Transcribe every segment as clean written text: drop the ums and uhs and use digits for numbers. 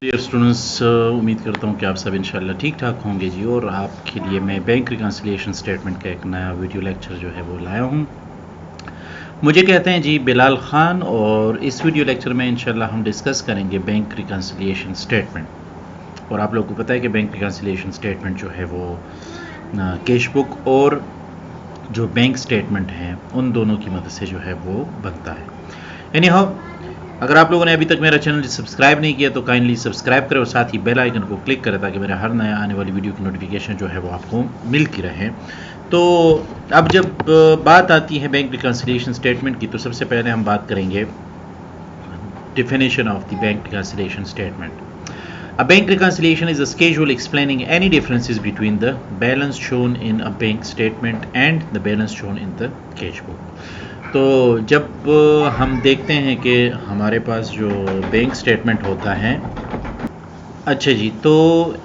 Dear students, उम्मीद करता हूँ कि आप सब इंशाल्लाह ठीक ठाक होंगे जी। और आपके लिए मैं बैंक रिकन्सिलिएशन स्टेटमेंट का एक नया वीडियो लेक्चर जो है वो लाया हूँ। मुझे कहते हैं जी बिलाल ख़ान, और इस वीडियो लेक्चर में इंशाल्लाह हम डिस्कस करेंगे बैंक रिकन्सिलिएशन स्टेटमेंट। और आप लोगों को पता है कि बैंक रिकन्सिलिएशन स्टेटमेंट जो है वो कैश बुक और जो बैंक स्टेटमेंट हैं उन दोनों की मदद से जो है वो बनता है। एनी हाउ, अगर आप लोगों ने अभी तक मेरा चैनल सब्सक्राइब नहीं किया तो काइंडली सब्सक्राइब करें और साथ ही बेल आइकन को क्लिक करें ताकि मेरा हर नया आने वाली वीडियो की नोटिफिकेशन जो है वो आपको मिलती रहे। तो अब जब बात आती है बैंक रिकन्सिलिएशन स्टेटमेंट की, तो सबसे पहले हम बात करेंगे definition of the bank reconciliation statement. A bank reconciliation is a schedule explaining any differences between the balance shown in a bank statement and the balance shown in the cash book. तो जब हम देखते हैं कि हमारे पास जो bank statement होता है, अच्छा जी, तो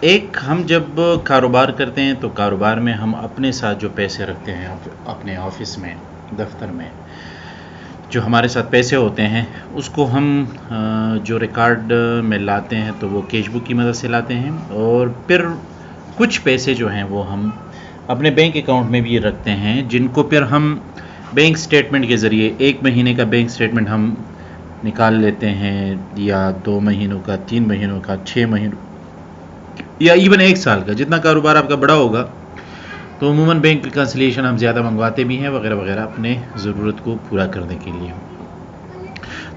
एक हम जब कारोबार करते हैं तो कारोबार में हम अपने साथ जो पैसे रखते हैं अपने ऑफिस में, दफ्तर में जो हमारे साथ पैसे होते हैं उसको हम जो रिकॉर्ड में लाते हैं तो वो कैश बुक की मदद से लाते हैं। और फिर कुछ पैसे जो हैं वो हम अपने बैंक अकाउंट में भी रखते हैं, जिनको फिर हम बैंक स्टेटमेंट के ज़रिए 1 महीने का बैंक स्टेटमेंट हम निकाल लेते हैं, या 2 महीनों का, 3 महीनों का, 6 महीनों या इवन 1 साल का। जितना कारोबार आपका बड़ा होगा तो अमूमन बैंक रिकन्सिलिएशन हम ज़्यादा मंगवाते भी हैं वगैरह वगैरह अपने ज़रूरत को पूरा करने के लिए।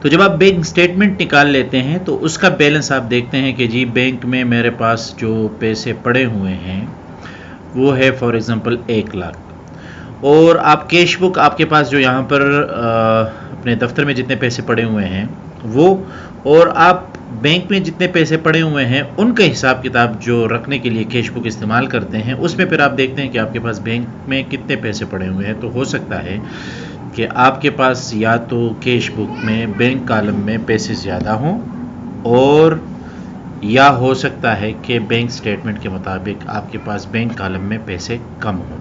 तो जब आप बैंक स्टेटमेंट निकाल लेते हैं तो उसका बैलेंस आप देखते हैं कि जी बैंक में मेरे पास जो पैसे पड़े हुए हैं वो है फॉर एग्ज़ाम्पल 1 लाख, और आप कैश बुक आपके पास जो यहाँ पर अपने दफ्तर में जितने पैसे पड़े हुए हैं वो, और आप बैंक में जितने पैसे पड़े हुए हैं उनका हिसाब किताब जो रखने के लिए कैश बुक इस्तेमाल करते हैं, उसमें फिर आप देखते हैं कि आपके पास बैंक में कितने पैसे पड़े हुए हैं। तो हो सकता है कि आपके पास या तो कैश बुक में बैंक कॉलम में पैसे ज़्यादा हों, और या हो सकता है कि बैंक स्टेटमेंट के मुताबिक आपके पास बैंक कॉलम में पैसे कम हों।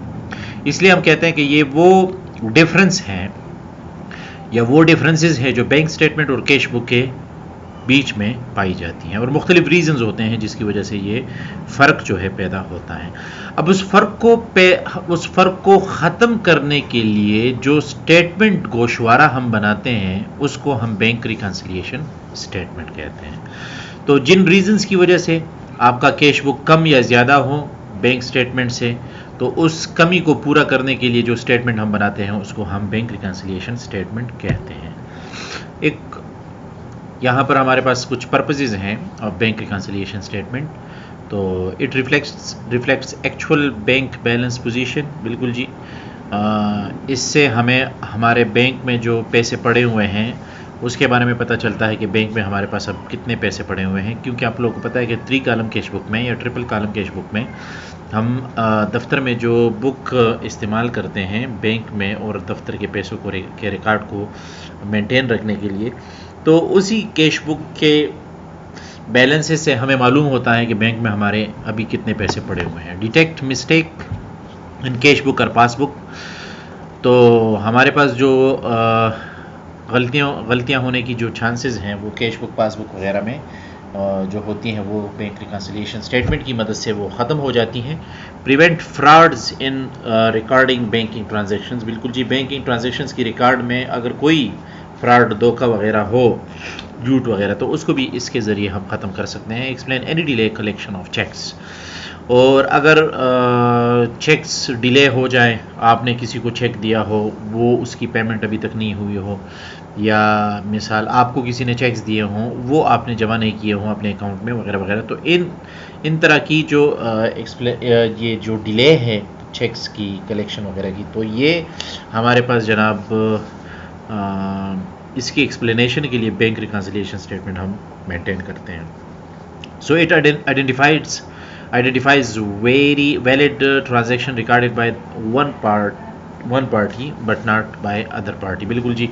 इसलिए हम कहते हैं कि ये वो डिफरेंस हैं या वो डिफरेंसेस हैं जो बैंक स्टेटमेंट और कैश बुक के बीच में पाई जाती हैं, और मुख्तलिफ रीजंस होते हैं जिसकी वजह से ये फ़र्क जो है पैदा होता है। अब उस फ़र्क को ख़त्म करने के लिए जो स्टेटमेंट गोशवारा हम बनाते हैं उसको हम बैंक रिकन्सिलिएशन स्टेटमेंट कहते हैं। तो जिन रीजंस की वजह से आपका कैश बुक कम या ज़्यादा हो बैंक स्टेटमेंट से, तो उस कमी को पूरा करने के लिए जो स्टेटमेंट हम बनाते हैं उसको हम बैंक रिकन्सिलिएशन स्टेटमेंट कहते हैं। एक यहाँ पर हमारे पास कुछ पर्पसेस हैं ऑफ बैंक रिकन्सिलिएशन स्टेटमेंट। तो it reflects actual bank balance position, बिल्कुल जी। इससे हमें हमारे बैंक में जो पैसे पड़े हुए हैं उसके बारे में पता चलता है कि बैंक में हमारे पास अब कितने पैसे पड़े हुए हैं, क्योंकि आप लोगों को पता है कि 3 कॉलम कैश बुक में या ट्रिपल कॉलम कैश बुक में हम दफ्तर में जो बुक इस्तेमाल करते हैं बैंक में और दफ्तर के पैसों को के रिकॉर्ड को मेंटेन रखने के लिए, तो उसी कैश बुक के बैलेंसेस से हमें मालूम होता है कि बैंक में हमारे अभी कितने पैसे पड़े हुए हैं। Detect mistake in cash book और पासबुक, तो हमारे पास जो गलतियां होने की जो चांसेस हैं वो कैश बुक पासबुक वगैरह में जो होती हैं वो बैंक रिकन्सिलिएशन स्टेटमेंट की मदद से वो ख़त्म हो जाती हैं। Prevent frauds in recording banking transactions, बिल्कुल जी, बैंकिंग ट्रांजैक्शंस की रिकॉर्ड में अगर कोई फ्रॉड, धोखा वगैरह हो, झूठ वगैरह, तो उसको भी इसके ज़रिए हम ख़त्म कर सकते हैं। Explain any delay collection of cheques, और अगर चेक्स डिले हो जाए, आपने किसी को चेक दिया हो वो उसकी पेमेंट अभी तक नहीं हुई हो, या मिसाल आपको किसी ने चेक्स दिए हों वो आपने जमा नहीं किए हों अपने अकाउंट में वगैरह वगैरह, तो इन तरह की जो ये जो डिले है चेक्स की कलेक्शन वगैरह की, तो ये हमारे पास जनाब इसकी एक्सप्लेनेशन के लिए बैंक रिकन्सिलिएशन स्टेटमेंट हम मेंटेन करते हैं। So it identifies very valid transaction recorded by one party but not by other party, बिल्कुल जी।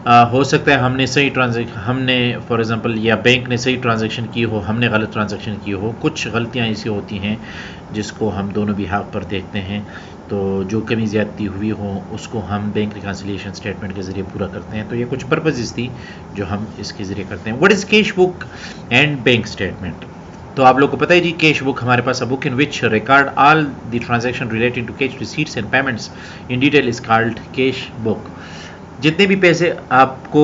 हो सकता है हमने फॉर एग्जांपल या बैंक ने सही ट्रांजैक्शन की हो, हमने गलत ट्रांजैक्शन की हो। कुछ गलतियां ऐसी होती हैं जिसको हम दोनों भी हाथ पर देखते हैं, तो जो कमी ज़्यादती हुई हो उसको हम बैंक रिकन्सिलिएशन स्टेटमेंट के ज़रिए पूरा करते हैं। तो ये कुछ पर्पसेस थी जो हम इसके ज़रिए करते हैं। What is cash book and bank statement? तो आप लोग को पता है जी, कैश बुक हमारे पास a book in which record all the transaction related to cash receipts and payments in detail is called cash book. जितने भी पैसे आपको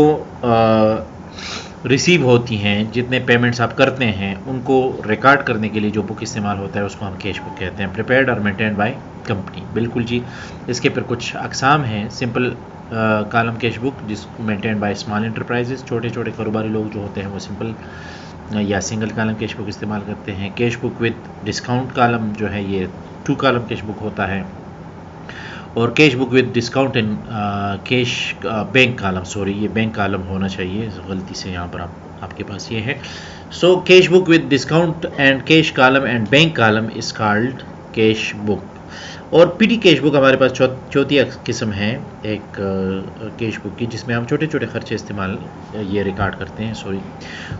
रिसीव होती हैं, जितने पेमेंट्स आप करते हैं, उनको रिकॉर्ड करने के लिए जो बुक इस्तेमाल होता है उसको हम कैश बुक कहते हैं। प्रिपेयर्ड और मेंटेन्ड बाय कंपनी। बिल्कुल जी, इसके फिर कुछ अकसाम हैं। सिंपल कॉलम कैश बुक जिसको मेंटेन्ड बाय स्मॉल एंटरप्राइजेस, छोटे छोटे कारोबारी लोग जो होते हैं वो सिंपल या सिंगल कॉलम कैश बुक इस्तेमाल करते हैं। Cash book with discount column जो है ये 2 कॉलम कैश बुक होता है, और cash book with discount and cash bank column, sorry ये बैंक कॉलम होना चाहिए, गलती से यहाँ पर आपके पास ये है। So cash book with discount and cash column and bank column is called cash book. और पीटी कैश बुक हमारे पास चौथी किस्म है एक कैश बुक की, जिसमें हम छोटे छोटे खर्चे इस्तेमाल ये रिकॉर्ड करते हैं, सॉरी।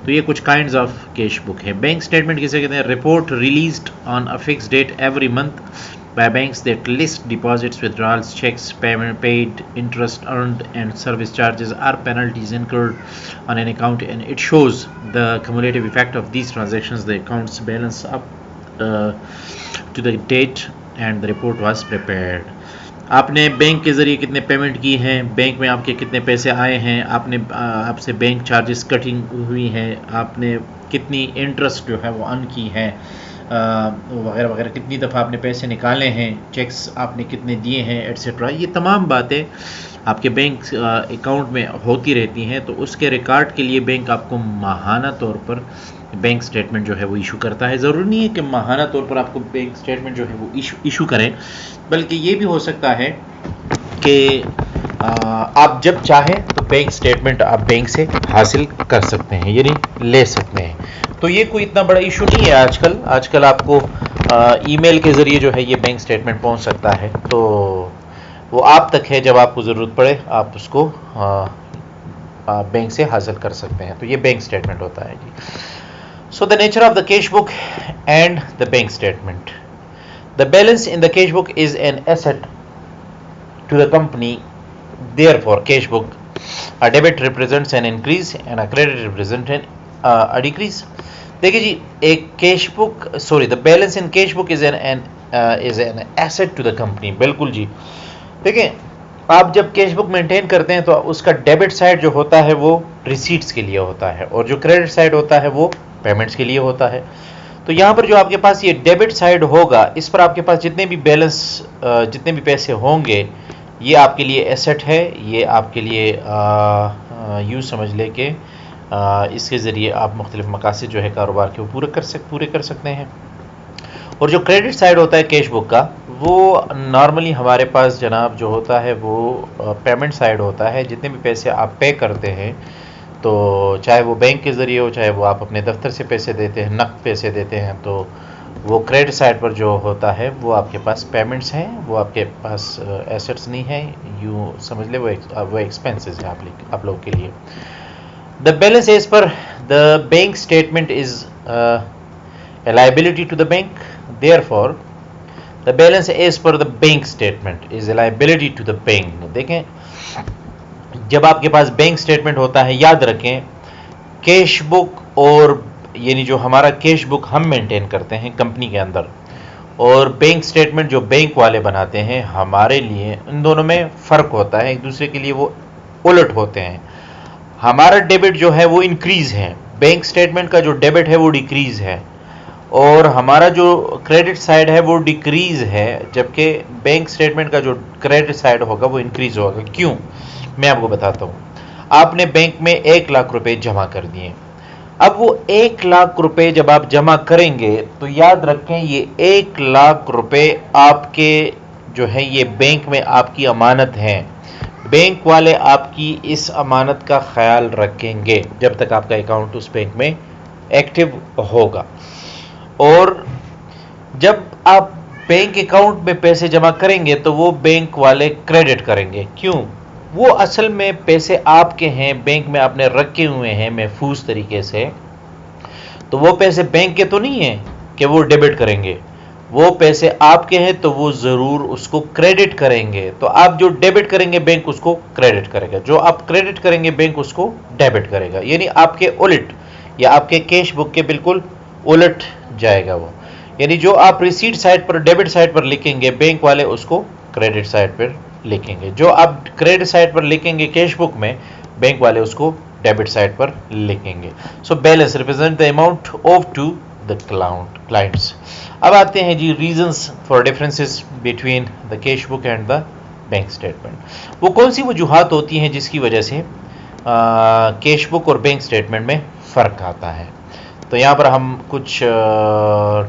तो ये कुछ काइंड्स ऑफ कैश बुक है। बैंक स्टेटमेंट किसे कहते हैं? Report released on a fix date every month by banks that list deposits, withdrawals, checks, payment paid, interest earned, and service charges or penalties incurred on an account, and it shows the cumulative effect of these transactions, the account's balance up to the date, and the report was prepared. आपने bank के ज़रिए कितने payment की हैं, bank में आपके कितने पैसे आए हैं, आपसे बैंक चार्जेस कटिंग हुई हैं, आपने कितनी इंटरेस्ट जो है वो अर्न की है, वगैरह वगैरह, कितनी दफ़ा आपने पैसे निकाले हैं, चेक्स आपने कितने दिए हैं, एट्सेट्रा। ये तमाम बातें आपके बैंक अकाउंट में होती रहती हैं। तो उसके रिकॉर्ड के लिए बैंक आपको माहाना तौर पर बैंक स्टेटमेंट जो है वो इशू करता है। ज़रूरी नहीं है कि माहाना तौर पर आपको बैंक स्टेटमेंट जो है वो इशू करें, बल्कि ये भी हो सकता है कि आप जब चाहें तो बैंक स्टेटमेंट आप बैंक से हासिल कर सकते हैं, यानी ले सकते हैं। तो ये कोई इतना बड़ा इशू नहीं है। आजकल आपको ईमेल के ज़रिए जो है ये बैंक स्टेटमेंट पहुंच सकता है, तो वो आप तक है, जब आपको ज़रूरत पड़े आप उसको बैंक से हासिल कर सकते हैं। तो ये बैंक स्टेटमेंट होता है जी। So the nature of the cash book and the bank statement. The balance in the cash book is an asset to the company, therefore cash book, a debit represents an increase and a credit represents a decrease. देखिए जी, एक cash book, sorry, the balance in cash book is an asset to the company. बिल्कुल जी। देखिए, आप जब cash book maintain करते हैं तो उसका डेबिट साइड जो होता है वो रिसीट्स के लिए होता है, और जो क्रेडिट साइड होता है वो पेमेंट्स के लिए होता है। तो यहाँ पर जो आपके पास ये डेबिट साइड होगा, इस पर आपके पास जितने भी बैलेंस, जितने भी पैसे होंगे, ये आपके लिए एसेट है। ये आपके लिए यूँ समझ ले कि इसके ज़रिए आप मुख्तलिफ मकासद जो है कारोबार के वो पूरे कर सकते हैं। और जो क्रेडिट साइड होता है कैश बुक का, वो नॉर्मली हमारे पास जनाब जो होता है वो पेमेंट साइड होता है। जितने भी पैसे आप पे करते हैं, तो चाहे वो बैंक के ज़रिए हो, चाहे वो आप अपने दफ्तर से पैसे देते हैं, नकद पैसे देते हैं, तो वो क्रेडिट साइड पर जो होता है वो आपके पास पेमेंट्स हैं, वो आपके पास एसेट्स नहीं हैं। यूँ समझ ले वो एक्सपेंसेस हैं आप लोगों के लिए। The balance as per the bank statement is a liability to the bank, therefore the balance as per the bank statement is a liability to the bank. देखें, जब आपके पास बैंक स्टेटमेंट होता है, याद रखें, कैश बुक और यानी जो हमारा कैश बुक हम मेंटेन करते हैं कंपनी के अंदर, और बैंक स्टेटमेंट जो बैंक वाले बनाते हैं हमारे लिए, इन दोनों में फ़र्क होता है, एक दूसरे के लिए वो उलट होते हैं। हमारा डेबिट जो है वो इंक्रीज़ है, बैंक स्टेटमेंट का जो डेबिट है वो डिक्रीज़ है, और हमारा जो क्रेडिट साइड है वो डिक्रीज़ है, जबकि बैंक स्टेटमेंट का जो क्रेडिट साइड होगा वो इंक्रीज़ होगा। क्यों? मैं आपको बताता हूँ। आपने बैंक में 1 लाख रुपए जमा कर दिए। अब वो 1 लाख रुपए जब आप जमा करेंगे तो याद रखें, ये 1 लाख रुपए आपके जो है ये बैंक में आपकी अमानत हैं। बैंक वाले आपकी इस अमानत का ख्याल रखेंगे जब तक आपका अकाउंट उस बैंक में एक्टिव होगा। और जब आप बैंक अकाउंट में पैसे जमा करेंगे तो वो बैंक वाले क्रेडिट करेंगे। क्यों? वो असल में पैसे आपके हैं, बैंक में आपने रखे हुए हैं महफूज तरीके से, तो वो पैसे बैंक के तो नहीं है कि वो डेबिट करेंगे, वो पैसे आपके हैं तो वो ज़रूर उसको क्रेडिट करेंगे। तो आप जो डेबिट करेंगे बैंक उसको क्रेडिट करेगा, जो आप क्रेडिट करेंगे बैंक उसको डेबिट करेगा, यानी आपके उलट या आपके कैश बुक के बिल्कुल उलट जाएगा वो। यानी जो आप रिसीट साइड पर, डेबिट साइड पर लिखेंगे, बैंक वाले उसको क्रेडिट साइड पर लिखेंगे। जो आप क्रेडिट साइड पर लिखेंगे कैश बुक में, बैंक वाले उसको डेबिट साइड पर लिखेंगे। So balance represent the amount of to the clients. अब आते हैं जी reasons for differences between the cash book and the bank statement. वो कौन सी वजूहात होती हैं जिसकी वजह से कैश बुक और बैंक स्टेटमेंट में फ़र्क आता है। तो यहाँ पर हम कुछ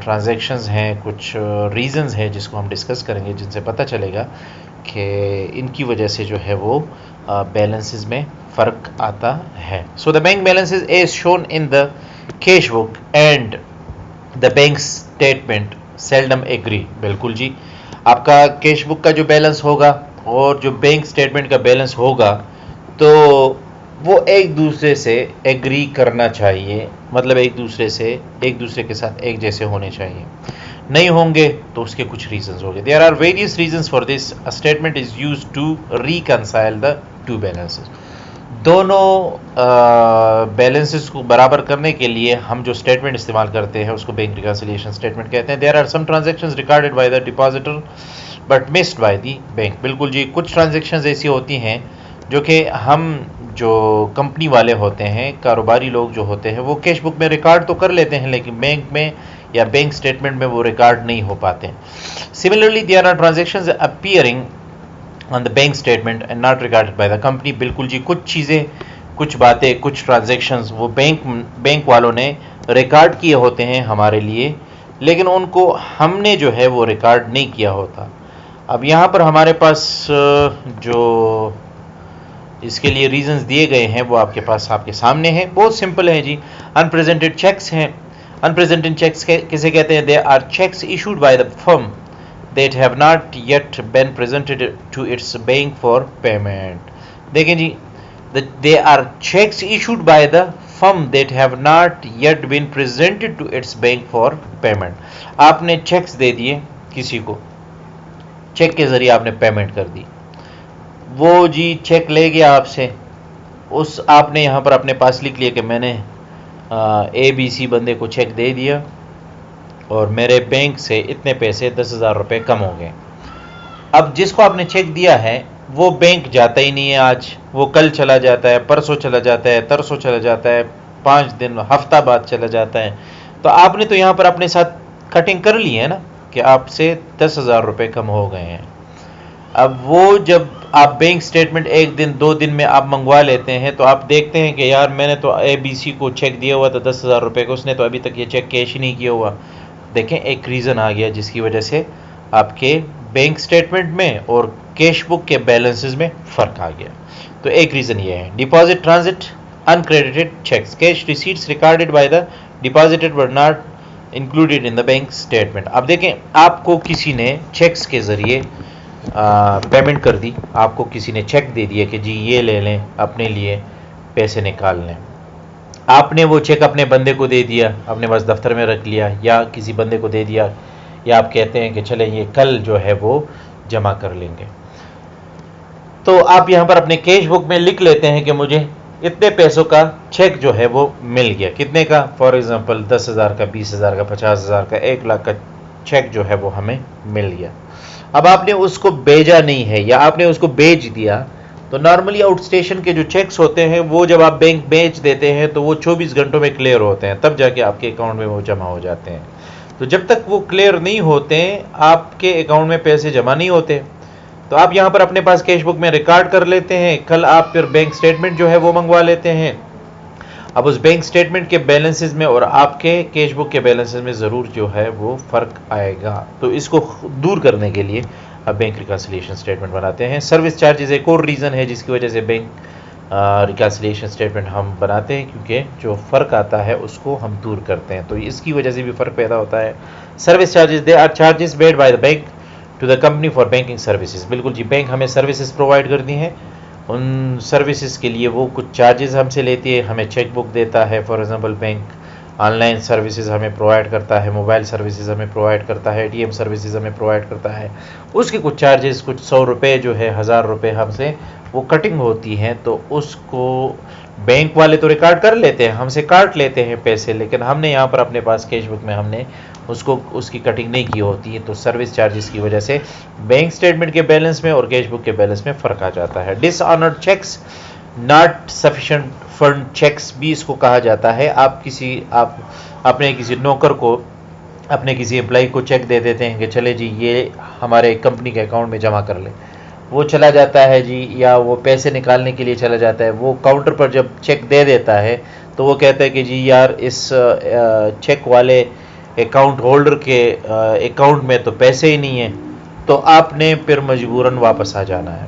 ट्रांजैक्शंस हैं, कुछ रीजंस हैं जिसको हम डिस्कस करेंगे, जिनसे पता चलेगा कि इनकी वजह से जो है वो बैलेंसेस में फ़र्क आता है। So the bank balances as shown in the cash book and the bank statement seldom agree. बिल्कुल जी, आपका कैश बुक का जो बैलेंस होगा और जो बैंक स्टेटमेंट का बैलेंस होगा तो वो एक दूसरे से एग्री करना चाहिए, मतलब एक दूसरे के साथ एक जैसे होने चाहिए। नहीं होंगे तो उसके कुछ रीजंस होंगे। There are various reasons for this. A statement is used to reconcile the two balances. दोनों बैलेंसेस को बराबर करने के लिए हम जो स्टेटमेंट इस्तेमाल करते हैं उसको बैंक रिकंसिलिएशन स्टेटमेंट कहते हैं। There are some transactions recorded by the depositor but missed by the bank. बिल्कुल जी, कुछ ट्रांजैक्शंस ऐसी होती हैं जो कि हम जो कंपनी वाले होते हैं, कारोबारी लोग जो होते हैं, वो कैश बुक में रिकॉर्ड तो कर लेते हैं लेकिन बैंक में या बैंक स्टेटमेंट में वो रिकॉर्ड नहीं हो पाते। Similarly there are transactions appearing on the bank statement and not recorded by the company. बिल्कुल जी, कुछ चीज़ें, कुछ बातें, कुछ ट्रांजैक्शंस वो बैंक वालों ने रिकॉर्ड किए होते हैं हमारे लिए, लेकिन उनको हमने जो है वो रिकॉर्ड नहीं किया होता। अब यहाँ पर हमारे पास जो इसके लिए रीजंस दिए गए हैं वो आपके पास आपके सामने हैं, बहुत सिंपल है जी। अनप्रेजेंटेड चेक्स हैं। अनप्रेजेंटेड चेक्स किसे कहते हैं? They are cheques issued by the firm that have not yet been presented to its bank for payment. देखें जी, they are cheques issued by the firm that have not yet been presented to its bank for payment. आपने cheques दे दिए किसी को, check के जरिए आपने पेमेंट कर दी, वो जी चेक ले गया आपसे, उस आपने यहाँ पर अपने पास लिख लिया कि मैंने ABC बंदे को चेक दे दिया और मेरे बैंक से इतने पैसे 10,000 रुपये कम हो गए। अब जिसको आपने चेक दिया है वो बैंक जाता ही नहीं है, आज वो कल चला जाता है, परसों चला जाता है, तरसों चला जाता है, 5 दिन हफ्ता बाद चला जाता है। तो आपने तो यहाँ पर अपने साथ कटिंग कर ली है ना कि आपसे 10,000 रुपये कम हो गए हैं। अब वो जब आप बैंक स्टेटमेंट 1 दिन 2 दिन में आप मंगवा लेते हैं तो आप देखते हैं कि यार मैंने तो ABC को चेक दिया हुआ था 10,000 रुपये का, उसने तो अभी तक ये चेक कैश ही नहीं किया हुआ। देखें, एक रीज़न आ गया जिसकी वजह से आपके बैंक स्टेटमेंट में और कैश बुक के बैलेंसेस में फ़र्क आ गया। तो एक रीज़न ये है। Deposit transit uncredited cheques, cash receipts recorded by the deposited but not included in the bank statement. अब देखें, आपको किसी ने चेक्स के ज़रिए पेमेंट कर दी, आपको किसी ने चेक दे दिया कि जी ये ले लें, अपने लिए पैसे निकाल लें। आपने वो चेक अपने बंदे को दे दिया, अपने पास दफ्तर में रख लिया या किसी बंदे को दे दिया, या आप कहते हैं कि चलें ये कल जो है वो जमा कर लेंगे। तो आप यहाँ पर अपने कैश बुक में लिख लेते हैं कि मुझे इतने पैसों का चेक जो है वो मिल गया। कितने का? फॉर एग्जांपल 10,000 का, 20,000 का, 50,000 का, 1 लाख का चेक जो है वो हमें मिल गया। अब आपने उसको भेजा नहीं है या आपने उसको भेज दिया, तो नॉर्मली आउटस्टेशन के जो चेक्स होते हैं वो जब आप बैंक भेज देते हैं तो वो 24 घंटों में क्लियर होते हैं, तब जाके आपके अकाउंट में वो जमा हो जाते हैं। तो जब तक वो क्लियर नहीं होते आपके अकाउंट में पैसे जमा नहीं होते। तो आप यहाँ पर अपने पास कैश बुक में रिकॉर्ड कर लेते हैं, कल आप फिर बैंक स्टेटमेंट जो है वो मंगवा लेते हैं। अब उस बैंक स्टेटमेंट के बैलेंसेस में और आपके कैश बुक के बैलेंसेस में ज़रूर जो है वो फ़र्क आएगा। तो इसको दूर करने के लिए अब बैंक रिकंसिलिएशन स्टेटमेंट बनाते हैं। सर्विस चार्जेस एक और रीज़न है जिसकी वजह से बैंक रिकंसिलिएशन स्टेटमेंट हम बनाते हैं, क्योंकि जो फ़र्क आता है उसको हम दूर करते हैं, तो इसकी वजह से भी फ़र्क पैदा होता है। Service charges, they are charges paid by the bank to the company for banking services. बिल्कुल जी, बैंक हमें सर्विसेज प्रोवाइड करती हैं उन सर्विसेज के लिए वो कुछ चार्जेस हमसे लेती है, हमें चेक बुक देता है। For example bank online services हमें प्रोवाइड करता है, मोबाइल सर्विसेज हमें प्रोवाइड करता है, एटीएम सर्विसेज हमें प्रोवाइड करता है। उसके कुछ चार्जेस, कुछ 100 रुपये जो है, 1000 रुपये हमसे वो कटिंग होती है। तो उसको बैंक वाले तो रिकॉर्ड कर लेते हैं, हमसे काट लेते हैं पैसे, लेकिन हमने यहाँ पर अपने पास कैश बुक में हमने उसकी कटिंग नहीं की होती है। तो सर्विस चार्जेस की वजह से बैंक स्टेटमेंट के बैलेंस में और कैश बुक के बैलेंस में फ़र्क आ जाता है। Dishonoured cheques, not sufficient fund cheques भी इसको कहा जाता है। आप अपने किसी नौकर को, अपने किसी एम्प्लॉय को चेक दे देते हैं कि चले जी ये हमारे कंपनी के अकाउंट में जमा कर ले, वो चला जाता है जी, या वो पैसे निकालने के लिए चला जाता है, वो काउंटर पर जब चेक दे देता है तो वो कहता है कि जी यार इस चेक वाले अकाउंट होल्डर के अकाउंट में तो पैसे ही नहीं है, तो आपने फिर मजबूरन वापस आ जाना है।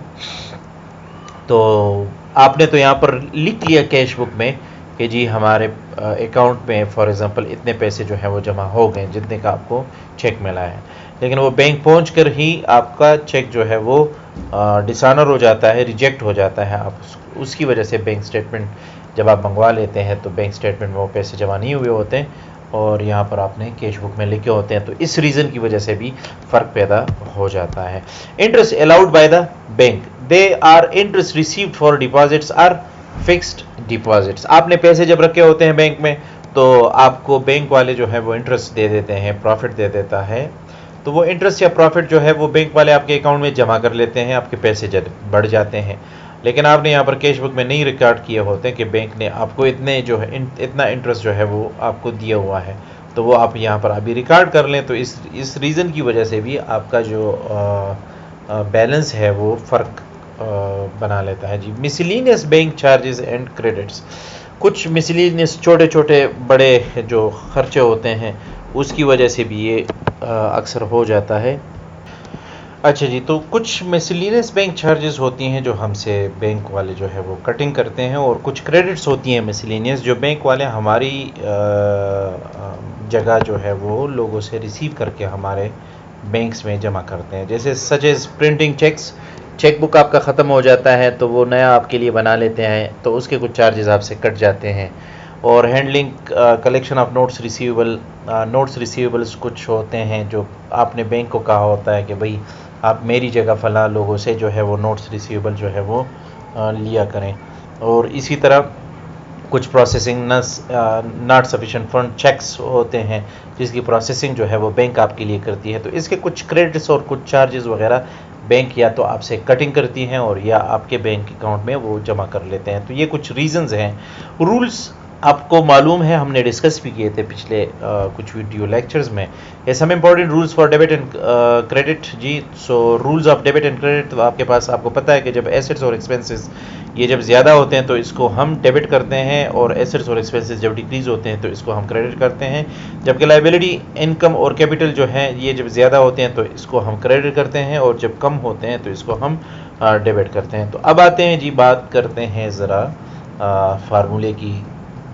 तो आपने तो यहाँ पर लिख लिया कैश बुक में कि जी हमारे अकाउंट में फॉर एग्जांपल इतने पैसे जो है वो जमा हो गए जितने का आपको चेक मिला है, लेकिन वो बैंक पहुंचकर ही आपका चेक जो है वो डिसऑनर हो जाता है, रिजेक्ट हो जाता है। आप उसकी वजह से बैंक स्टेटमेंट जब आप मंगवा लेते हैं तो बैंक स्टेटमेंट में वो पैसे जमा नहीं हुए होते हैं और यहाँ पर आपने कैश बुक में लिखे होते हैं। तो इस रीज़न की वजह से भी फ़र्क पैदा हो जाता है। Interest allowed by the bank, they are interest received for deposits are fixed deposits. आपने पैसे जब रखे होते हैं बैंक में तो आपको बैंक वाले जो है वो इंटरेस्ट दे देते हैं, प्रॉफिट दे देता है। तो वो इंटरेस्ट या प्रॉफिट जो है वो बैंक वाले आपके अकाउंट में जमा कर लेते हैं, आपके पैसे बढ़ जाते हैं। लेकिन आपने यहाँ पर कैश बुक में नहीं रिकॉर्ड किए होते कि बैंक ने आपको इतने जो है इतना इंटरेस्ट जो है वो आपको दिया हुआ है, तो वो आप यहाँ पर अभी रिकॉर्ड कर लें। तो इस रीज़न की वजह से भी आपका जो बैलेंस है वो फ़र्क बना लेता है जी। Miscellaneous bank charges and credits, कुछ मिसलिनियस छोटे छोटे बड़े जो खर्चे होते हैं उसकी वजह से भी ये अक्सर हो जाता है। अच्छा जी, तो कुछ मिसलिनियस बैंक चार्जेस होती हैं जो हमसे बैंक वाले जो है वो कटिंग करते हैं, और कुछ क्रेडिट्स होती हैं मिसलिनियस जो बैंक वाले हमारी जगह जो है वो लोगों से रिसीव करके हमारे बैंक्स में जमा करते हैं। जैसे such as printing cheques, cheque book आपका ख़त्म हो जाता है तो वो नया आपके लिए बना लेते हैं, तो उसके कुछ चार्जेस आपसे कट जाते हैं। और handling collection of notes receivables कुछ होते हैं जो आपने बैंक को कहा होता है कि भाई आप मेरी जगह फ़लाँ लोगों से जो है वो नोट्स रिसीवेबल जो है वो लिया करें। और इसी तरह कुछ processing not sufficient fund cheques होते हैं जिसकी प्रोसेसिंग जो है वो बैंक आपके लिए करती है। तो इसके कुछ क्रेडिट्स और कुछ चार्जेस वगैरह बैंक या तो आपसे कटिंग करती हैं और या आपके बैंक अकाउंट में वो जमा कर लेते हैं। तो ये कुछ रीजंस हैं। रूल्स आपको मालूम है, हमने डिस्कस भी किए थे पिछले कुछ वीडियो लेक्चर्स में। ये some important rules for debit and credit जी। So rules of debit and credit, तो आपके पास आपको पता है कि जब एसेट्स और एक्सपेंसेस ये जब ज़्यादा होते हैं तो इसको हम डेबिट करते हैं, और एसेट्स और एक्सपेंसेस जब डिक्रीज होते हैं तो इसको हम क्रेडिट करते हैं। जबकि लायबिलिटी, इनकम और कैपिटल जो है ये जब ज़्यादा होते हैं तो इसको हम क्रेडिट करते हैं, और जब कम होते हैं तो इसको हम डेबिट करते हैं। तो अब आते हैं जी, बात करते हैं ज़रा फार्मूले की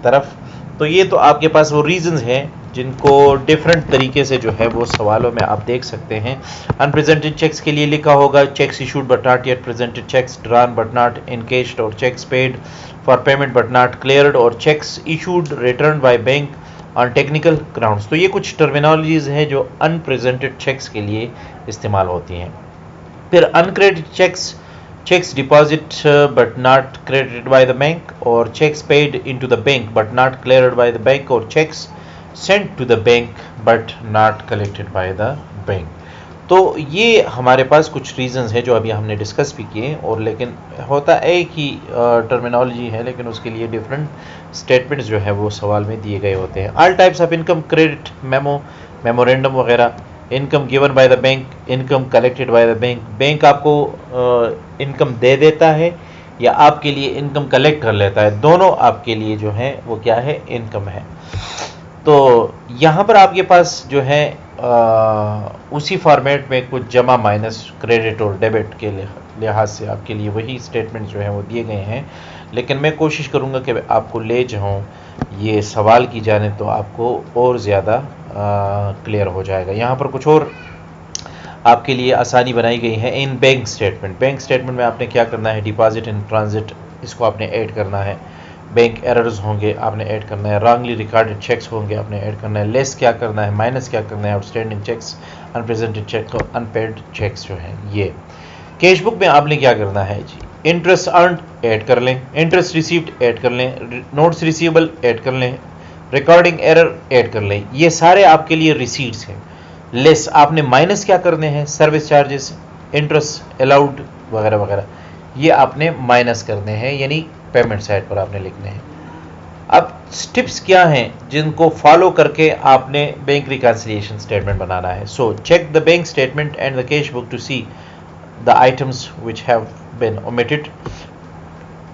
तरफ। तो ये तो आपके पास वो रीजंस हैं जिनको डिफरेंट तरीके से जो है वो सवालों में आप देख सकते हैं। अनप्रेजेंटेड चेक्स के लिए लिखा होगा cheques issued but not yet presented, cheques drawn but not encashed, और cheques paid for payment but not cleared, और cheques issued return by bank on technical grounds. तो ये कुछ टर्मिनोलॉजीज हैं जो अनप्रेजेंटेड चेक्स के लिए इस्तेमाल होती हैं। फिर uncredited cheques, checks deposit but not credited by the bank, or checks paid into the bank but not cleared by the bank, or checks sent to the bank but not collected by the bank। तो ये हमारे पास कुछ reasons हैं जो अभी हमने discuss भी किए, और लेकिन होता एक ही टर्मिनोलॉजी है लेकिन उसके लिए डिफरेंट स्टेटमेंट्स जो है वो सवाल में दिए गए होते हैं। All types of income, credit, memorandum वगैरह, income given by the bank, income collected by the bank. Bank आपको इनकम दे देता है या आपके लिए इनकम कलेक्ट कर लेता है, दोनों आपके लिए जो है वो क्या है, इनकम है। तो यहाँ पर आपके पास जो है उसी फॉर्मेट में कुछ जमा माइनस क्रेडिट और डेबिट के लिहाज से आपके लिए वही स्टेटमेंट जो है वो दिए गए हैं, लेकिन मैं कोशिश करूँगा कि आपको ले जाऊँ ये सवाल की जाने तो आपको और ज़्यादा क्लियर हो जाएगा। यहाँ पर कुछ और आपके लिए आसानी बनाई गई है इन बैंक स्टेटमेंट। बैंक स्टेटमेंट में आपने क्या करना है, डिपॉजिट इन ट्रांजिट इसको आपने ऐड करना है, बैंक एरर्स होंगे आपने ऐड करना है, रॉन्गली रिकॉर्डेड चेक्स होंगे आपने ऐड करना है, लेस क्या करना है, माइनस क्या करना है, outstanding cheques, unpresented cheque, unpaid cheques जो हैं ये। कैश बुक में आपने क्या करना है जी, इंटरेस्ट अर्न ऐड कर लें, इंटरेस्ट रिसीव्ड ऐड कर लें, नोट्स रिसीवेबल ऐड कर लें, रिकॉर्डिंग एरर ऐड कर लें। ये सारे आपके लिए रिसीट्स हैं। लेस आपने माइनस क्या करने हैं, सर्विस चार्जेस, इंटरेस्ट अलाउड वगैरह वगैरह, ये आपने माइनस करने हैं, यानी पेमेंट साइड पर आपने लिखने हैं। अब स्टेप्स क्या हैं जिनको फॉलो करके आपने बैंक रिकॉन्सिलिएशन स्टेटमेंट बनाना है। So check the bank statement and the cash book to see the items which have been omitted.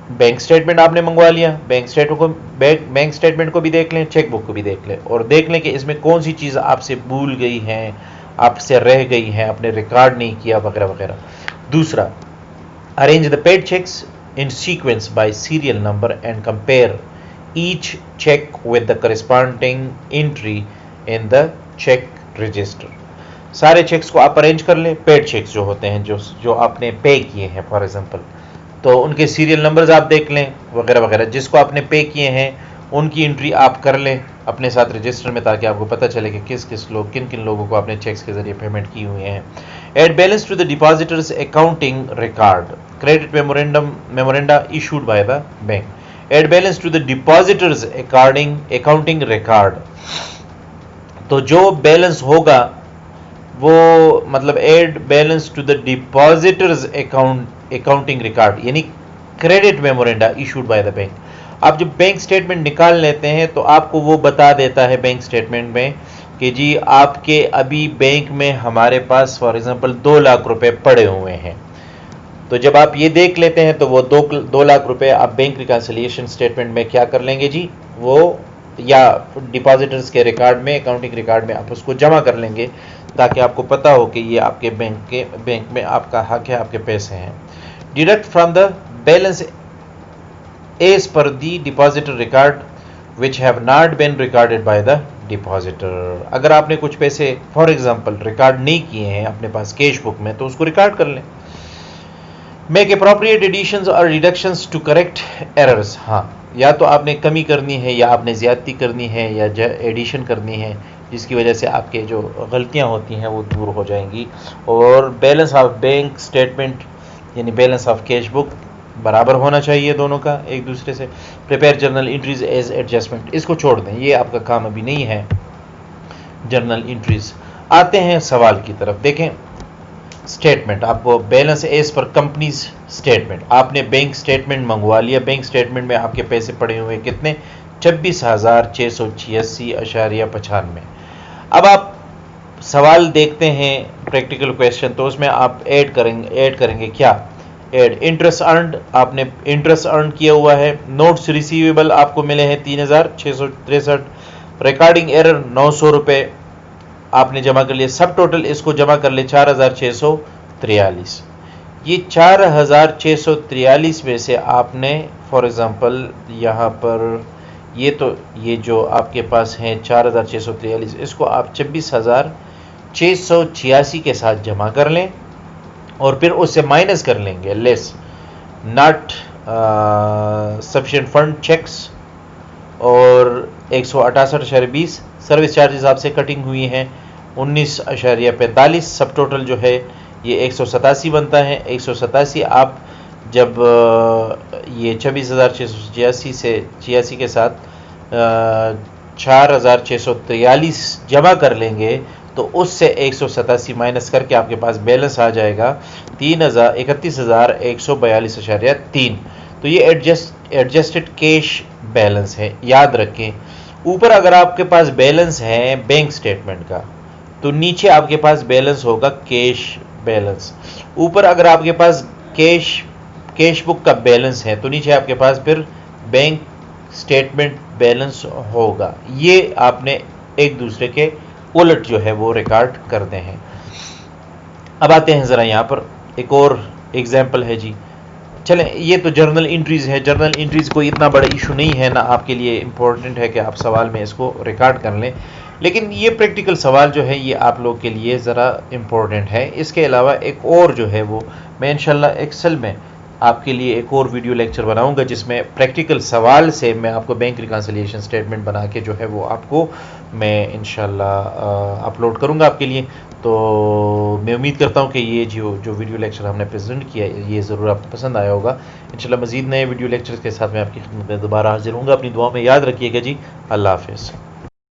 Bank statement आपने मंगवा लिया, बैंक स्टेटमेंट को भी देख लें, चेक बुक को भी देख लें और देख लें कि इसमें कौन सी चीज़ आपसे भूल गई हैं, आपसे रह गई हैं, आपने रिकॉर्ड नहीं किया वगैरह वगैरह। दूसरा, arrange the paid cheques in sequence by serial number and compare each cheque with the corresponding entry in the cheque register. सारे चेक्स को आप अरेंज कर लें, पेड चेक्स जो होते हैं जो आपने पे किए हैं फॉर एग्जांपल, तो उनके सीरियल नंबर्स आप देख लें वगैरह वगैरह। जिसको आपने पे किए हैं उनकी एंट्री आप कर लें अपने साथ रजिस्टर में, ताकि आपको पता चले कि किन किन लोगों को आपने चेक्स के जरिए पेमेंट की हुई है। Add balance to the depositors accounting record, credit memoranda issued by the bank. Add balance to the depositors accounting record, तो जो बैलेंस होगा वो मतलब add balance to the depositors accounting record, यानी credit memoranda issued by the bank. आप जब bank statement निकाल लेते हैं तो आपको वो बता देता है बैंक स्टेटमेंट में कि जी आपके अभी बैंक में हमारे पास फॉर एग्जांपल 2 लाख रुपए पड़े हुए हैं। तो जब आप ये देख लेते हैं तो वो 2 लाख रुपए आप बैंक रिकॉन्सिलिएशन स्टेटमेंट में क्या कर लेंगे जी, वो या डिपॉजिटर्स के रिकॉर्ड में, अकाउंटिंग रिकॉर्ड में आप उसको जमा कर लेंगे, ताकि आपको पता हो कि ये आपके बैंक में आपका हक है, आपके पैसे हैं। Deduct from the balance as per the depositor record which have not been recorded by the depositor. अगर आपने कुछ पैसे फॉर एग्जांपल रिकॉर्ड नहीं किए हैं अपने पास कैश बुक में, तो उसको रिकॉर्ड कर लें। मेक एप्रोप्रिएट एडिशंस और रिडक्शंस टू करेक्ट एरर्स। हाँ, या तो आपने कमी करनी है, या आपने ज़्यादती करनी है, या एडिशन करनी है, जिसकी वजह से आपके जो गलतियां होती हैं वो दूर हो जाएंगी। और बैलेंस ऑफ बैंक स्टेटमेंट यानी बैलेंस ऑफ कैश बुक बराबर होना चाहिए दोनों का एक दूसरे से। Prepare journal entries as adjustment, इसको छोड़ दें, ये आपका काम अभी नहीं है जर्नल एंट्रीज। आते हैं सवाल की तरफ। देखें स्टेटमेंट, आपको balance as per company's statement, आपने बैंक स्टेटमेंट मंगवा लिया, बैंक स्टेटमेंट में आपके पैसे पड़े हुए कितने, 26,686.95। अब आप सवाल देखते हैं प्रैक्टिकल क्वेश्चन, तो उसमें आप ऐड करेंगे क्या, ऐड इंटरेस्ट अर्नड, आपने इंटरेस्ट अर्न किया हुआ है। नोट्स रिसीवेबल आपको मिले हैं 3,663, रिकॉर्डिंग एरर 900 रुपये आपने जमा कर लिया। सब टोटल इसको जमा कर ले 4,643। ये 4,643 में से आपने फॉर एग्जांपल यहाँ पर ये जो आपके पास हैं 4,643, इसको आप 26,686 के साथ जमा कर लें और फिर उससे माइनस कर लेंगे less not sufficient fund cheques और 168.20 सर्विस चार्जेस आपसे कटिंग हुई हैं 19.45। सब टोटल जो है ये 187 बनता है। 187 आप जब ये 26,686 से 86 के साथ 4,643 जमा कर लेंगे तो उससे 187 माइनस करके आपके पास बैलेंस आ जाएगा 31,142.3। तो ये एडजस्टेड कैश बैलेंस है, याद रखें। ऊपर अगर आपके पास बैलेंस है बैंक स्टेटमेंट का तो नीचे आपके पास बैलेंस होगा कैश बैलेंस। ऊपर अगर आपके पास कैश बुक का बैलेंस है तो नीचे आपके पास फिर बैंक स्टेटमेंट बैलेंस होगा। ये आपने एक दूसरे के उलट जो है वो रिकॉर्ड करते हैं। अब आते हैं ज़रा यहाँ पर एक और एग्जाम्पल है जी। चलें, ये तो जर्नल इंट्रीज़ है। जर्नल इंट्रीज़ कोई इतना बड़ा इशू नहीं है ना, आपके लिए इम्पोर्टेंट है कि आप सवाल में इसको रिकॉर्ड कर लें, लेकिन ये प्रैक्टिकल सवाल जो है ये आप लोग के लिए ज़रा इम्पोर्टेंट है। इसके अलावा एक और जो है वो मैं इंशाल्लाह एक्सेल में आपके लिए एक और वीडियो लेक्चर बनाऊंगा जिसमें प्रैक्टिकल सवाल से मैं आपको बैंक रिकन्सिलिएशन स्टेटमेंट बना के जो है वो आपको मैं इंशाल्लाह अपलोड करूंगा आपके लिए। तो मैं उम्मीद करता हूं कि ये जो वीडियो लेक्चर हमने प्रेजेंट किया ये ज़रूर आपको पसंद आया होगा। इंशाल्लाह मज़ीद नए वीडियो लेक्चर्स के साथ मैं आपकी खिदमत में दोबारा हाजिर हूँगा। अपनी दुआ में याद रखिएगा जी। अल्लाह हाफ़िज़।